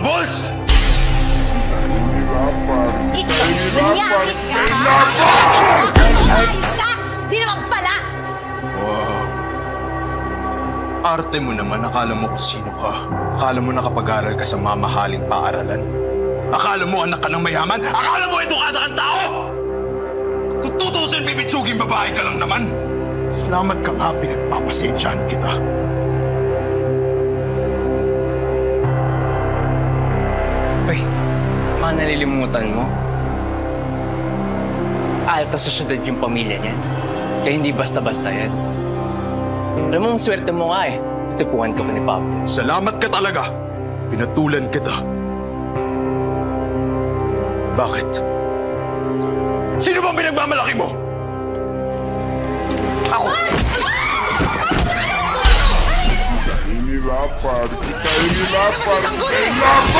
Bubbles! Ikaw, nangyayos ka, ha? Nangyayos ka! Di naman pala! Wow. Arte mo naman, akala mo kung sino ka. Akala mo nakapag-aral ka sa mamahaling paaralan. Akala mo anak ka ng mayaman. Akala mo edukada kang tao! Kung tutusin, bibitsugin babae ka lang naman. Salamat ka nga, pinagpapasensyahan kita. Uy, mga nalilimutan mo. Alta sa syudad yung pamilya niya. Kaya hindi basta-basta yan. Alam mo, ang swerte mo nga eh. Tutupuan ka pa ni Pablo. Salamat ka talaga. Pinatulan kita. Bakit? Sino bang pinagmamalaki mo? Ako! Ini lapar, kita ini lapar, kita ini lapar.